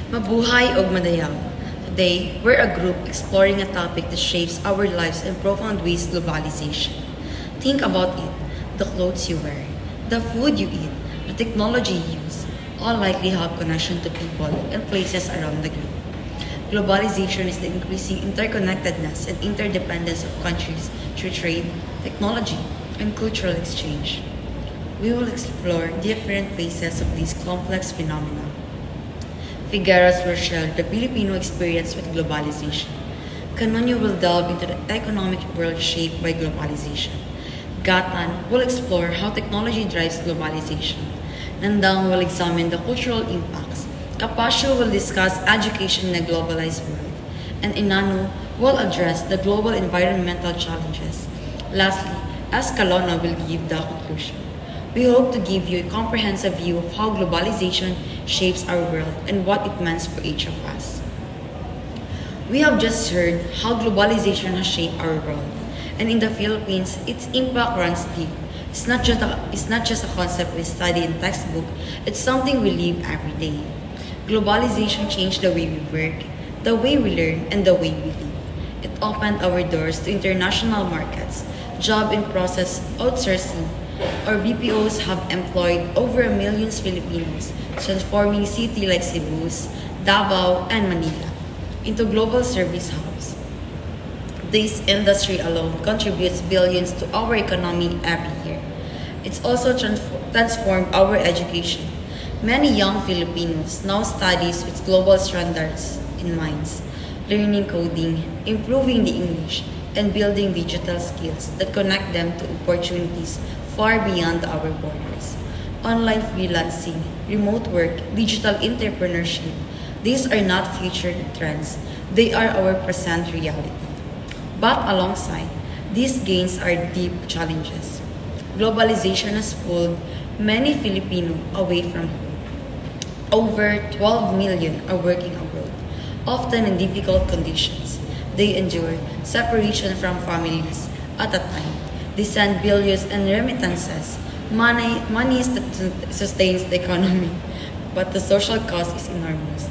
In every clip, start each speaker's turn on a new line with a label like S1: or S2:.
S1: Mabuhay og madayaw. Today, we're a group exploring a topic that shapes our lives in profound ways: globalization. Think about it: the clothes you wear, the food you eat, the technology you use, all likely have connection to people and places around the globe. Globalization is the increasing interconnectedness and interdependence of countries through trade, technology, and cultural exchange. We will explore different phases of these complex phenomena. Figueras will share the Filipino experience with globalization. Canonio will delve into the economic world shaped by globalization. Gatan will explore how technology drives globalization. Nandang will examine the cultural impacts. Capasio will discuss education in a globalized world. And Inano will address the global environmental challenges. Lastly, Escalona will give the conclusion. We hope to give you a comprehensive view of how globalization shapes our world and what it means for each of us. We have just heard how globalization has shaped our world, and in the Philippines, its impact runs deep. It's not just a concept we study in textbook, it's something we live every day. Globalization changed the way we work, the way we learn, and the way we live. It opened our doors to international markets, job in process outsourcing. Our BPOs have employed over a million Filipinos, transforming cities like Cebu, Davao, and Manila into global service hubs. This industry alone contributes billions to our economy every year. It's also transformed our education. Many young Filipinos now studies with global standards in mind, learning coding, improving the English, and building digital skills that connect them to opportunities far beyond our borders. Online freelancing, remote work, digital entrepreneurship, these are not future trends, they are our present reality. But alongside, these gains are deep challenges. Globalization has pulled many Filipino away from home. Over 12 million are working abroad, often in difficult conditions. They endure separation from families at a time. They send billions in remittances. Money sustains the economy, but the social cost is enormous.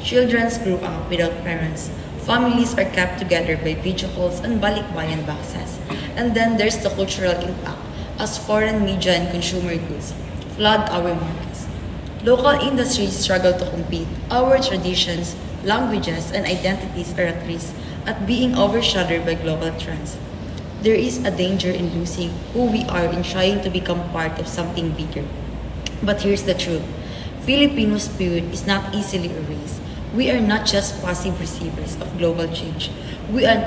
S1: Children grew up without parents. Families are kept together by video calls and balikbayan boxes. And then there's the cultural impact, as foreign media and consumer goods flood our markets. Local industries struggle to compete. Our traditions, languages, and identities are at risk at being overshadowed by global trends. There is a danger in losing who we are in trying to become part of something bigger. But here's the truth: Filipino spirit is not easily erased. We are not just passive receivers of global change. We are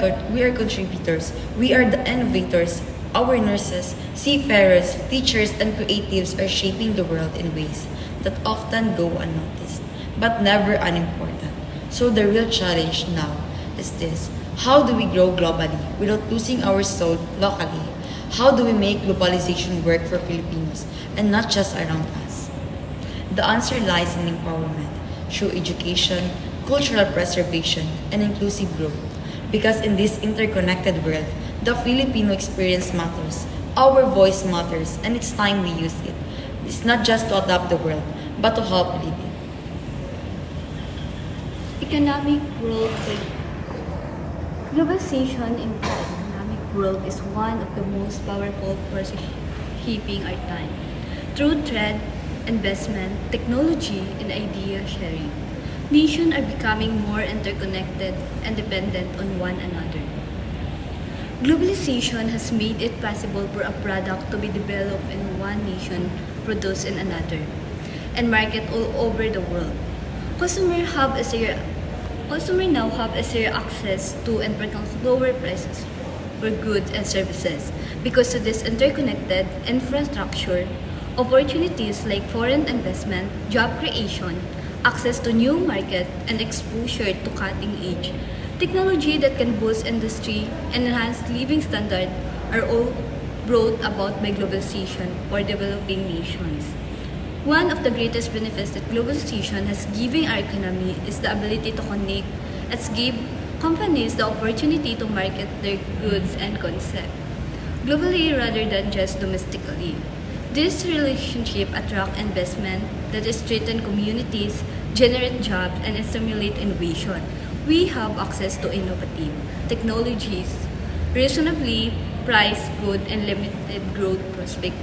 S1: contributors. We are the innovators. Our nurses, seafarers, teachers, and creatives are shaping the world in ways that often go unnoticed, but never unimportant. So the real challenge now is this: how do we grow globally without losing our soul locally? How do we make globalization work for Filipinos and not just around us? The answer lies in empowerment through education, cultural preservation, and inclusive growth. Because in this interconnected world, the Filipino experience matters, our voice matters, and it's time we use it. It's not just to adapt the world, but to help live it.
S2: Economic growth. Globalization in the economic world is one of the most powerful forces shaping our time. Through trade, investment, technology, and idea sharing, nations are becoming more interconnected and dependent on one another. Globalization has made it possible for a product to be developed in one nation, produced in another, and marketed all over the world. Consumers have a share Consumers now have a fair access to and lower prices for goods and services because of this interconnected infrastructure. Opportunities like foreign investment, job creation, access to new market, and exposure to cutting-edge technology that can boost industry and enhance living standard are all brought about by globalization for developing nations. One of the greatest benefits that globalization has given our economy is the ability to connect. It's give companies the opportunity to market their goods and concept globally rather than just domestically. This relationship attract investment that strengthen communities, generate jobs, and stimulate innovation. We have access to innovative technologies, reasonably priced good and limited growth prospect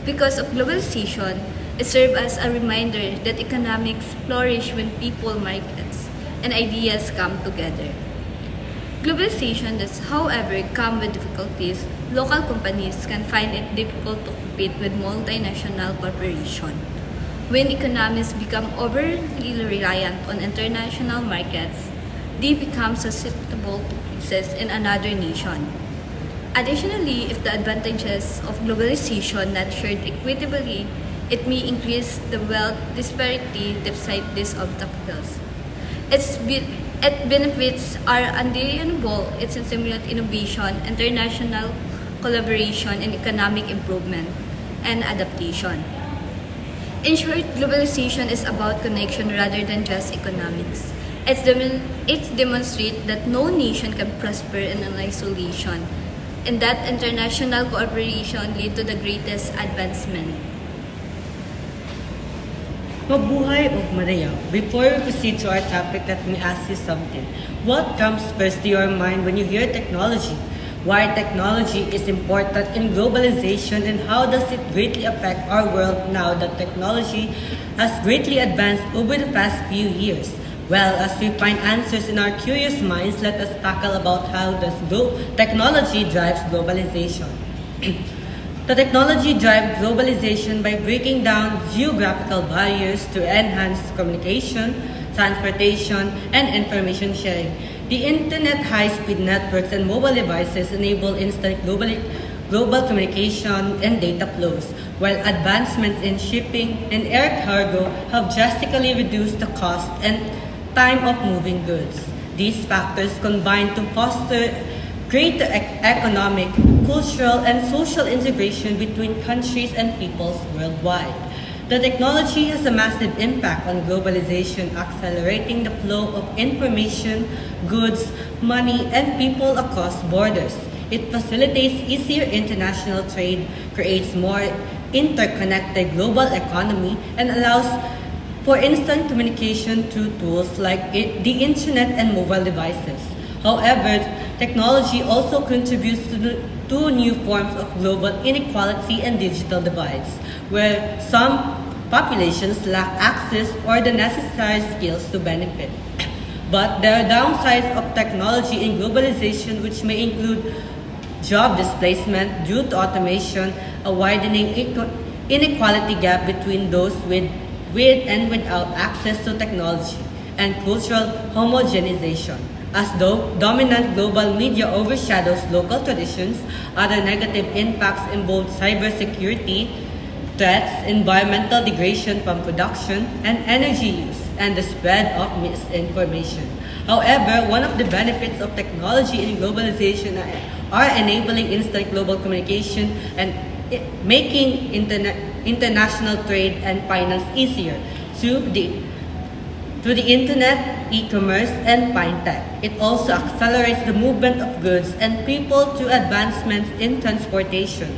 S2: because of globalization, it serves as a reminder that economics flourish when people, markets, and ideas come together. Globalization does, however, come with difficulties. Local companies can find it difficult to compete with multinational corporations. When economies become overly reliant on international markets, they become susceptible to crises in another nation. Additionally, if the advantages of globalization not shared equitably, it may increase the wealth disparity despite these obstacles. Its benefits are undeniable. It stimulates innovation, international collaboration, and economic improvement and adaptation. In short, globalization is about connection rather than just economics. It demonstrates that no nation can prosper in an isolation, and that international cooperation lead to the greatest advancement.
S3: Mabuhay of Maria. Before we proceed to our topic, let me ask you something. What comes first to your mind when you hear technology? Why technology is important in globalization and how does it greatly affect our world now that technology has greatly advanced over the past few years? Well, as we find answers in our curious minds, let us tackle about how does technology drives globalization. The technology drives globalization by breaking down geographical barriers to enhance communication, transportation, and information sharing. The internet, high-speed networks, and mobile devices enable instant global communication and data flows, while advancements in shipping and air cargo have drastically reduced the cost and time of moving goods. These factors combine to foster greater economic, cultural, and social integration between countries and peoples worldwide. The technology has a massive impact on globalization, accelerating the flow of information, goods, money, and people across borders. It facilitates easier international trade, creates more interconnected global economy, and allows for instant communication through tools like the internet and mobile devices. However, technology also contributes to new forms of global inequality and digital divides, where some populations lack access or the necessary skills to benefit. But there are downsides of technology in globalization which may include job displacement due to automation, a widening inequality gap between those with and without access to technology, and cultural homogenization. As though dominant global media overshadows local traditions, other negative impacts involve cybersecurity threats, environmental degradation from production, and energy use, and the spread of misinformation. However, one of the benefits of technology in globalization are enabling instant global communication and making international trade and finance easier through the internet, e-commerce, and fintech. It also accelerates the movement of goods and people to advancements in transportation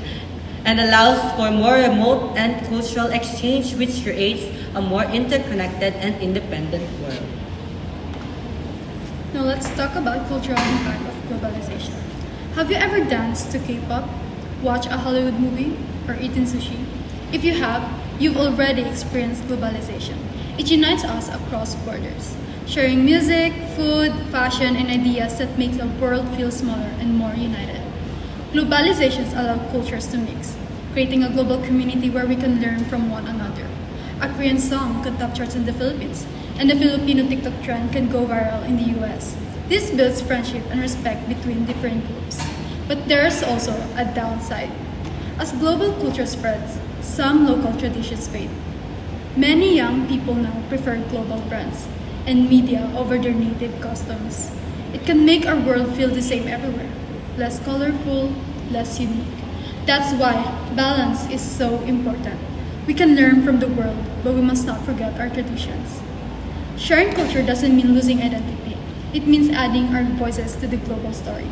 S3: and allows for more remote and cultural exchange which creates a more interconnected and independent world.
S4: Now let's talk about cultural impact of globalization. Have you ever danced to K-pop, watched a Hollywood movie, or eaten sushi? If you have, you've already experienced globalization. It unites us across borders, sharing music, food, fashion, and ideas that make the world feel smaller and more united. Globalizations allow cultures to mix, creating a global community where we can learn from one another. A Korean song can top charts in the Philippines, and the Filipino TikTok trend can go viral in the US. This builds friendship and respect between different groups. But there's also a downside. As global culture spreads, some local traditions fade. Many young people now prefer global brands and media over their native customs. It can make our world feel the same everywhere, less colorful, less unique. That's why balance is so important. We can learn from the world, but we must not forget our traditions. Sharing culture doesn't mean losing identity. It means adding our voices to the global story.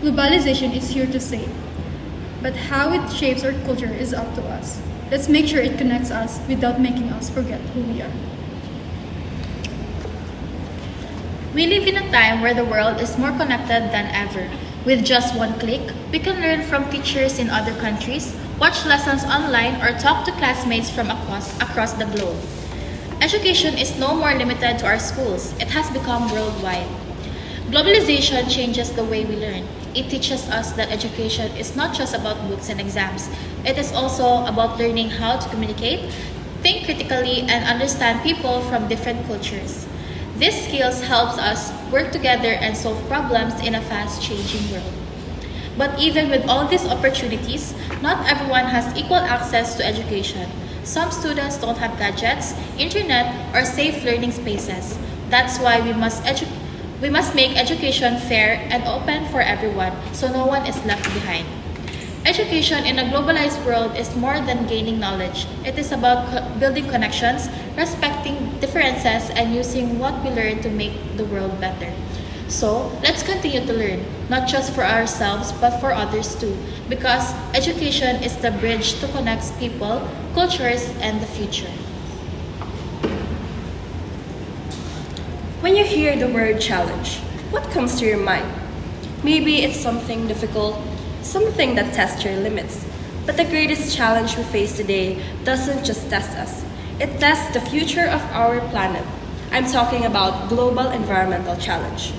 S4: Globalization is here to stay, but how it shapes our culture is up to us. Let's make sure it connects us without making us forget who we are.
S5: We live in a time where the world is more connected than ever. With just one click, we can learn from teachers in other countries, watch lessons online, or talk to classmates from across the globe. Education is no more limited to our schools, it has become worldwide. Globalization changes the way we learn. It teaches us that education is not just about books and exams, it is also about learning how to communicate, think critically, and understand people from different cultures. These skills helps us work together and solve problems in a fast-changing world. But even with all these opportunities, not everyone has equal access to education. Some students don't have gadgets, internet, or safe learning spaces. That's why we must make education fair and open for everyone so no one is left behind. Education in a globalized world is more than gaining knowledge. It is about building connections, respecting differences, and using what we learn to make the world better. So, let's continue to learn, not just for ourselves, but for others too, because education is the bridge to connect people, cultures, and the future.
S6: When you hear the word challenge, what comes to your mind? Maybe it's something difficult, something that tests your limits. But the greatest challenge we face today doesn't just test us, it tests the future of our planet. I'm talking about global environmental challenge.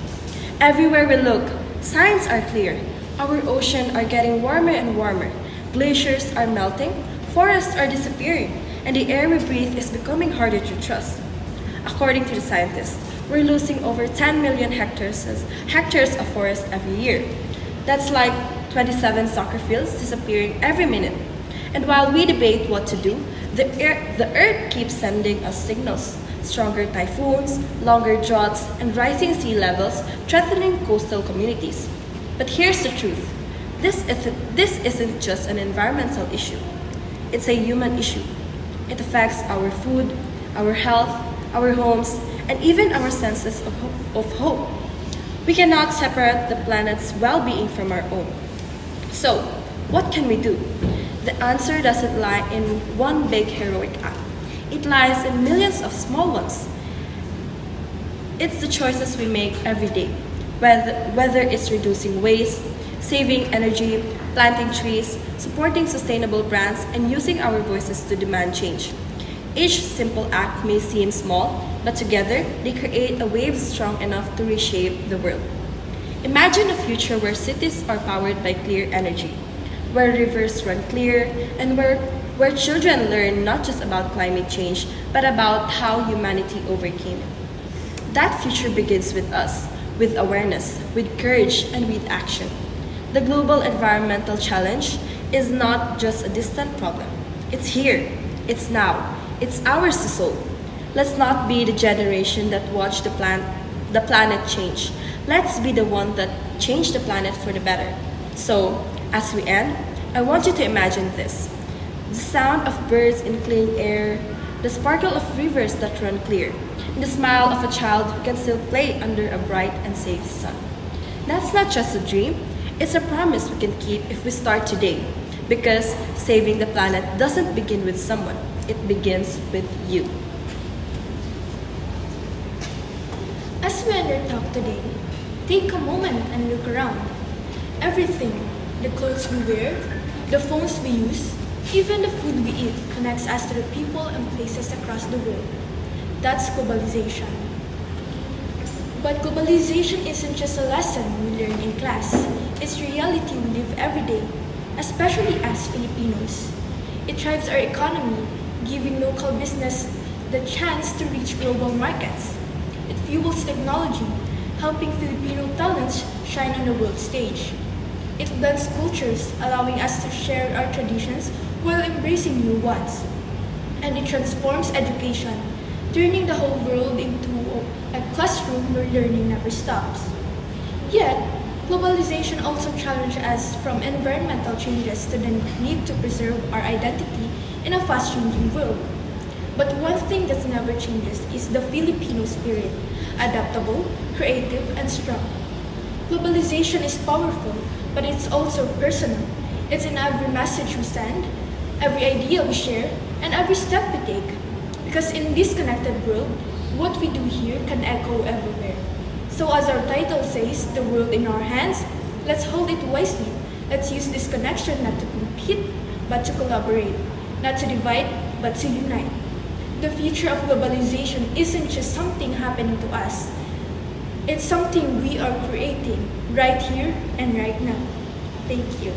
S6: Everywhere we look, signs are clear. Our oceans are getting warmer and warmer. Glaciers are melting, forests are disappearing, and the air we breathe is becoming harder to trust. According to the scientists, we're losing over 10 million hectares of forest every year. That's like 27 soccer fields disappearing every minute. And while we debate what to do, the Earth keeps sending us signals. Stronger typhoons, longer droughts, and rising sea levels threatening coastal communities. But here's the truth. This isn't just an environmental issue. It's a human issue. It affects our food, our health, our homes, and even our senses of hope. We cannot separate the planet's well-being from our own. So, what can we do? The answer doesn't lie in one big heroic act. It lies in millions of small ones. It's the choices we make every day, whether it's reducing waste, saving energy, planting trees, supporting sustainable brands, and using our voices to demand change. Each simple act may seem small, but together they create a wave strong enough to reshape the world. Imagine a future where cities are powered by clear energy, where rivers run clear, and where children learn not just about climate change, but about how humanity overcame it. That future begins with us, with awareness, with courage, and with action. The global environmental challenge is not just a distant problem. It's here, it's now, it's ours to solve. Let's not be the generation that watched the planet change. Let's be the one that changed the planet for the better. So, as we end, I want you to imagine this. The sound of birds in clean air, the sparkle of rivers that run clear, and the smile of a child who can still play under a bright and safe sun. That's not just a dream, it's a promise we can keep if we start today. Because saving the planet doesn't begin with someone, it begins with you.
S7: As we end our talk today, take a moment and look around. Everything, the clothes we wear, the phones we use, even the food we eat connects us to the people and places across the world. That's globalization. But globalization isn't just a lesson we learn in class. It's reality we live every day, especially as Filipinos. It drives our economy, giving local business the chance to reach global markets. It fuels technology, helping Filipino talents shine on the world stage. It blends cultures, allowing us to share our traditions while embracing new ones. And it transforms education, turning the whole world into a classroom where learning never stops. Yet, globalization also challenges us from environmental changes to the need to preserve our identity in a fast-changing world. But one thing that never changes is the Filipino spirit, adaptable, creative, and strong. Globalization is powerful, but it's also personal. It's in every message we send, every idea we share, and every step we take. Because in this connected world, what we do here can echo everywhere. So, as our title says, the world in our hands, let's hold it wisely. Let's use this connection not to compete, but to collaborate, not to divide, but to unite. The future of globalization isn't just something happening to us, it's something we are creating right here and right now. Thank you.